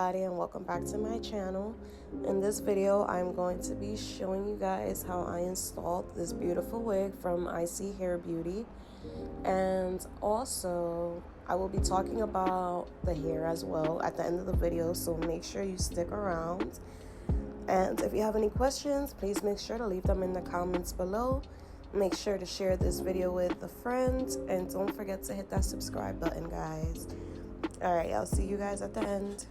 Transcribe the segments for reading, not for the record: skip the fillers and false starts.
everybody, and welcome back to my channel. In this video I'm going to be showing you guys how I installed this beautiful wig from Isee Hair Beauty, and also I will be talking about the hair as well at the end of the video, so make sure you stick around. And if you have any questions, please make sure to leave them in the comments below. Make sure to share this video with a friend, and don't forget to hit that subscribe button, guys. Alright, I'll see you guys at the end.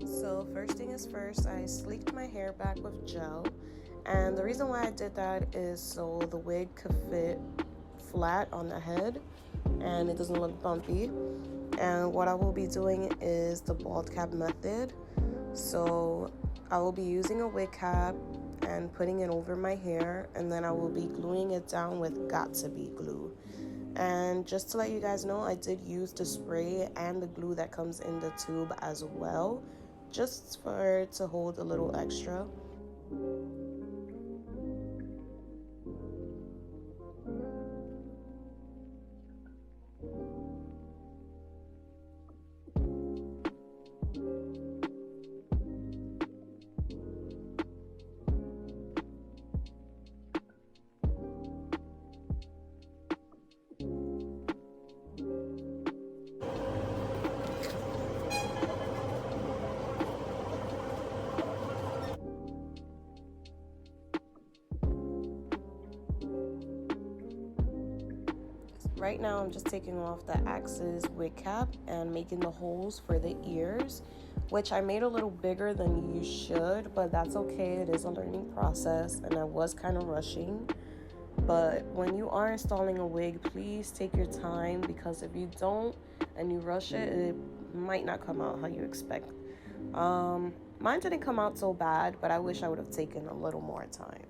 So first thing is first, I sleeked my hair back with gel. And the reason why I did that is so the wig could fit flat on the head and it doesn't look bumpy. And what I will be doing is the bald cap method. So I will be using a wig cap and putting it over my hair, and then I will be gluing it down with Got2b glue. And just to let you guys know, I did use the spray and the glue that comes in the tube as well, just for it to hold a little extra. Right now I'm just taking off the Axis wig cap and making the holes for the ears, which I made a little bigger than you should, but that's okay. It is a learning process and I was kind of rushing. But when you are installing a wig, please take your time, because if you don't and you rush it, it might not come out how you expect. Mine didn't come out so bad, but I wish I would have taken a little more time.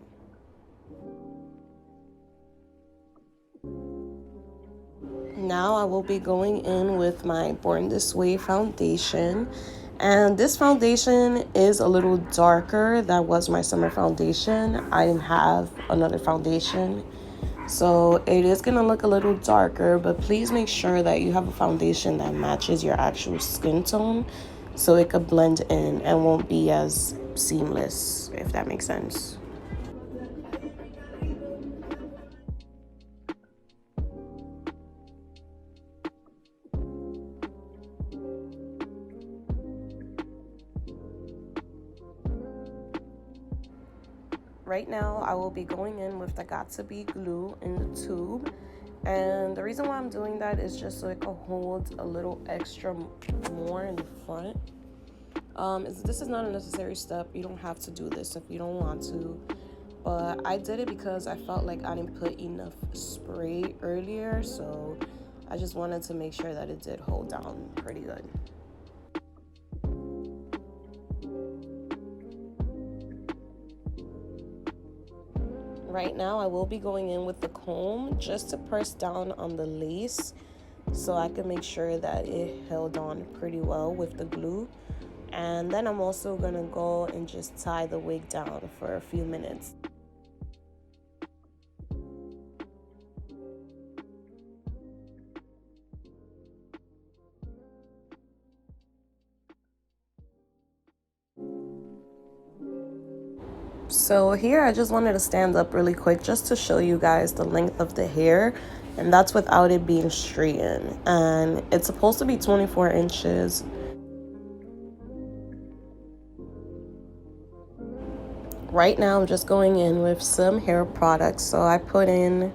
Now I will be going in with my Born This Way foundation, and this foundation is a little darker. That was my summer foundation. I didn't have another foundation, so it is gonna look a little darker, but please make sure that you have a foundation that matches your actual skin tone so it could blend in and won't be as seamless, if that makes sense. Right now, I will be going in with the Got2b glue in the tube. And the reason why I'm doing that is just so it can hold a little extra more in the front. This is not a necessary step. You don't have to do this if you don't want to. But I did it because I felt like I didn't put enough spray earlier. So I just wanted to make sure that it did hold down pretty good. Right now, I will be going in with the comb just to press down on the lace so I can make sure that it held on pretty well with the glue. And then I'm also gonna go and just tie the wig down for a few minutes. So here I just wanted to stand up really quick just to show you guys the length of the hair, and that's without it being straightened, and it's supposed to be 24 inches. Right now I'm just going in with some hair products. So I put in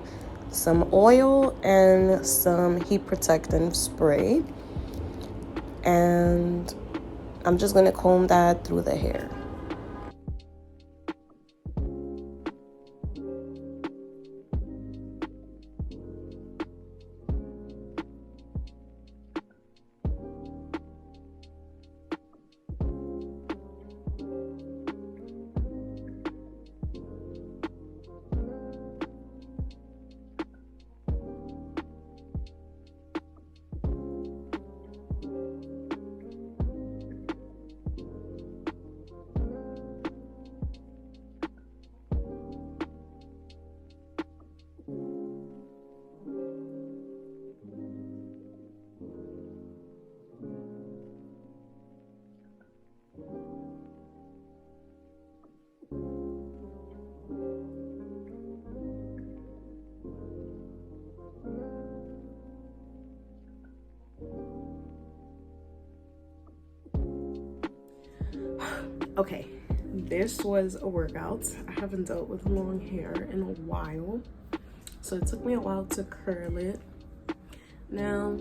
some oil and some heat protectant spray, and I'm just going to comb that through the hair. Okay, this was a workout. I haven't dealt with long hair in a while, so it took me a while to curl it. Now,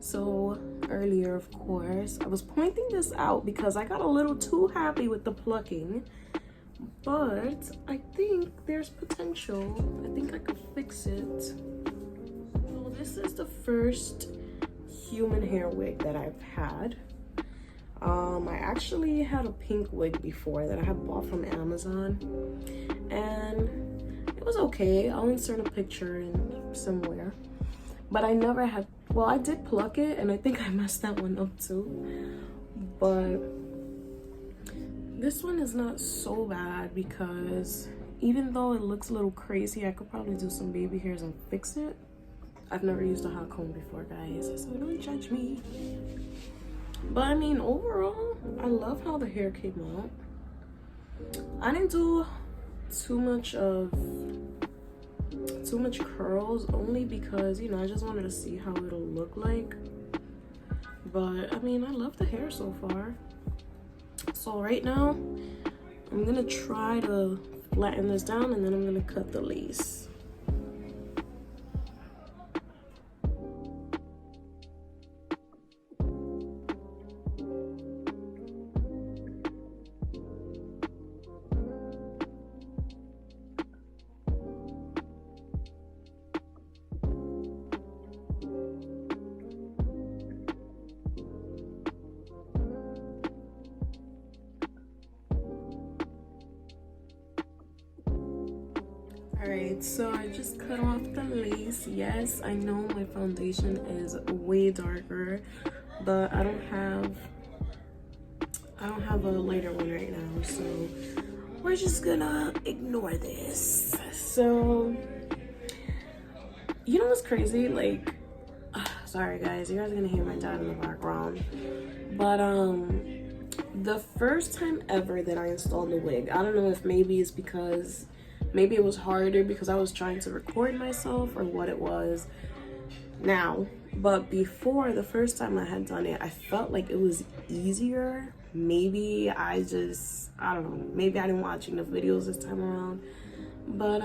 so earlier, of course, I was pointing this out because I got a little too happy with the plucking, but I think there's potential. I think I could fix it. So this is the first human hair wig that I've had. I actually had a pink wig before that I had bought from Amazon, and it was okay. I'll insert a picture in somewhere. But I never had, well, I did pluck it, and I think I messed that one up too. But this one is not so bad because even though it looks a little crazy, I could probably do some baby hairs and fix it. I've never used a hot comb before, guys, so don't judge me. But I mean, overall, I love how the hair came out. I didn't do too much curls, only because, you know, I just wanted to see how it'll look like. But I mean, I love the hair so far. So right now, I'm gonna try to flatten this down, and then I'm gonna cut the lace. Alright, so I just cut off the lace. Yes, I know my foundation is way darker, but I don't have a lighter one right now, so we're just gonna ignore this. So, you know what's crazy? Like, sorry guys, you guys are gonna hear my dad in the background, but the first time ever that I installed the wig, I don't know if maybe it's because maybe it was harder because I was trying to record myself or what it was now. But before, the first time I had done it, I felt like it was easier. Maybe I don't know, maybe I didn't watch enough videos this time around. But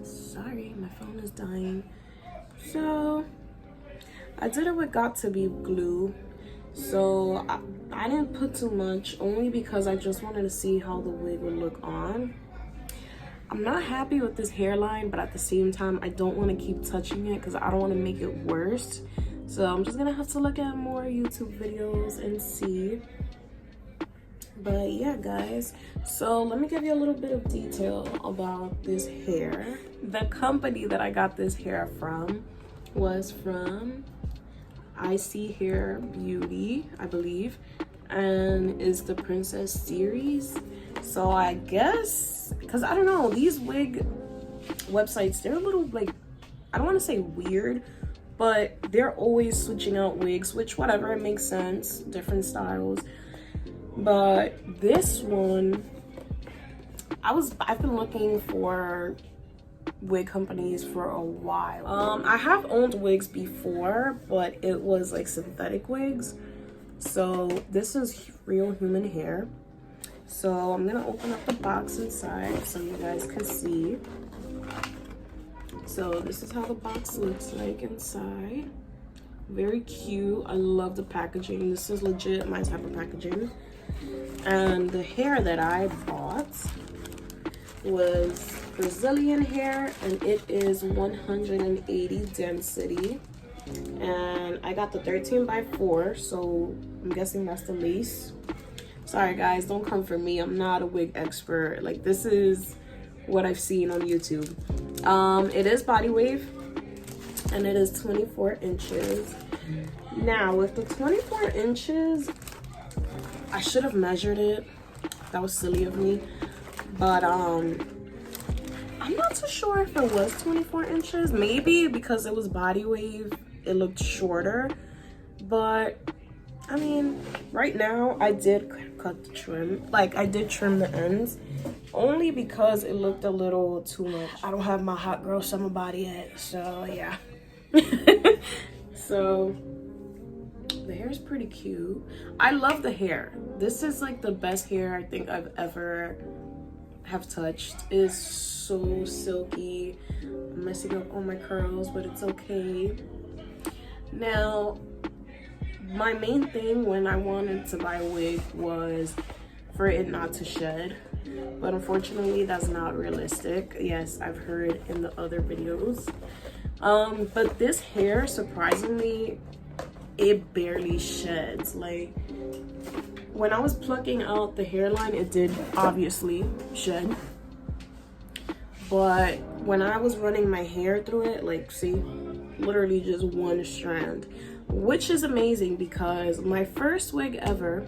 sorry, my phone is dying. So I did it with got to be glue. So I didn't put too much, only because I just wanted to see how the wig would look on. I'm not happy with this hairline, but at the same time, I don't want to keep touching it because I don't want to make it worse. So I'm just gonna have to look at more YouTube videos and see. But yeah, guys, so let me give you a little bit of detail about this hair. The company that I got this hair from was from Isee Hair Beauty, I believe, and is the Princess series. So I guess, because I don't know, these wig websites, they're a little, like, I don't want to say weird, but they're always switching out wigs, which whatever, it makes sense, different styles. But this one, I've been looking for wig companies for a while. I have owned wigs before, but it was like synthetic wigs. So this is real human hair. So I'm gonna open up the box inside so you guys can see. So this is how the box looks like inside. Very cute. I love the packaging. This is legit my type of packaging. And the hair that I bought was Brazilian hair, and it is 180 density, and I got the 13x4, so I'm guessing that's the lace. Sorry guys, don't come for me, I'm not a wig expert. Like, this is what I've seen on YouTube. It is body wave, and it is 24 inches. Now with the 24 inches, I should have measured it. That was silly of me. But I'm not too sure if it was 24 inches. Maybe because it was body wave, it looked shorter. But I mean, right now I did cut the trim. Like, I did trim the ends, only because it looked a little too much. I don't have my hot girl summer body yet, so yeah. So The hair is pretty cute. I love the hair. This is like the best hair I think I've ever have touched. It is so silky. I'm messing up all my curls, but it's okay. Now, my main thing when I wanted to buy a wig was for it not to shed, but unfortunately that's not realistic. Yes, I've heard in the other videos. But this hair, surprisingly, it barely sheds. Like, when I was plucking out the hairline, it did obviously shed, but when I was running my hair through it, like, see, literally just one strand, which is amazing because my first wig ever,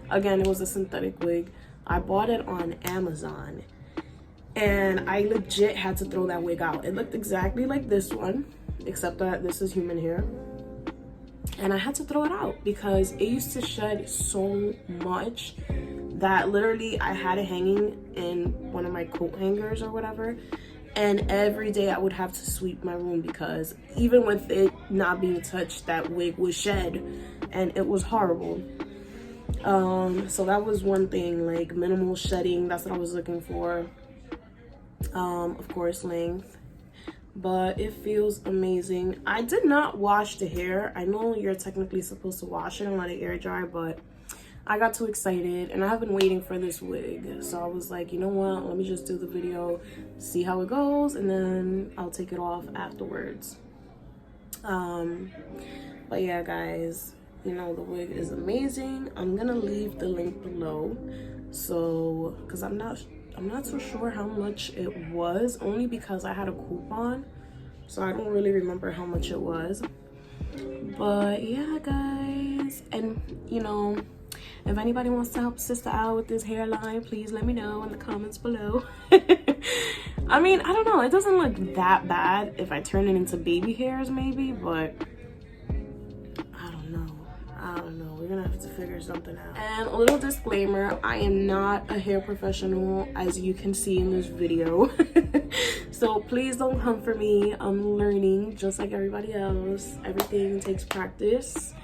again, it was a synthetic wig. I bought it on Amazon and I legit had to throw that wig out. It looked exactly like this one, except that this is human hair. And I had to throw it out because it used to shed so much that literally I had it hanging in one of my coat hangers or whatever. And every day I would have to sweep my room because even with it not being touched, that wig would shed and it was horrible. So that was one thing, like minimal shedding, that's what I was looking for. Of course, length, but it feels amazing. I did not wash the hair. I know you're technically supposed to wash it and let it air dry, but I got too excited and I have been waiting for this wig. So I was like, you know what, let me just do the video, see how it goes, and then I'll take it off afterwards. But yeah, guys, you know, the wig is amazing. I'm gonna leave the link below, so because I'm not so sure how much it was, only because I had a coupon, so I don't really remember how much it was. But yeah, guys, and you know, if anybody wants to help sister out with this hairline, please let me know in the comments below. I mean, I don't know, it doesn't look that bad if I turn it into baby hairs maybe, but I don't know. We're gonna have to figure something out. And a little disclaimer, I am not a hair professional, as you can see in this video. So please don't come for me. I'm learning just like everybody else. Everything takes practice.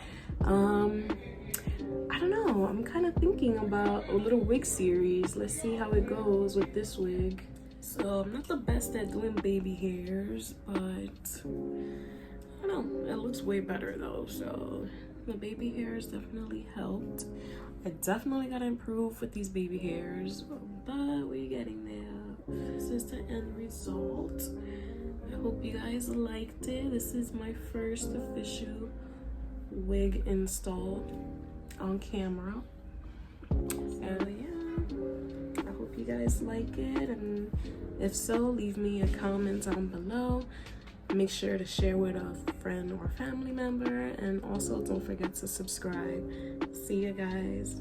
I don't know, I'm kind of thinking about a little wig series. Let's see how it goes with this wig. So I'm not the best at doing baby hairs, but I don't know, it looks way better though. So the baby hairs definitely helped. I definitely gotta improve with these baby hairs, but we're getting there. This is the end result. I hope you guys liked it. This is my first official wig install on camera. So yeah, I hope you guys like it, and if so, leave me a comment down below. Make sure to share with a friend or family member, and also don't forget to subscribe. See you guys.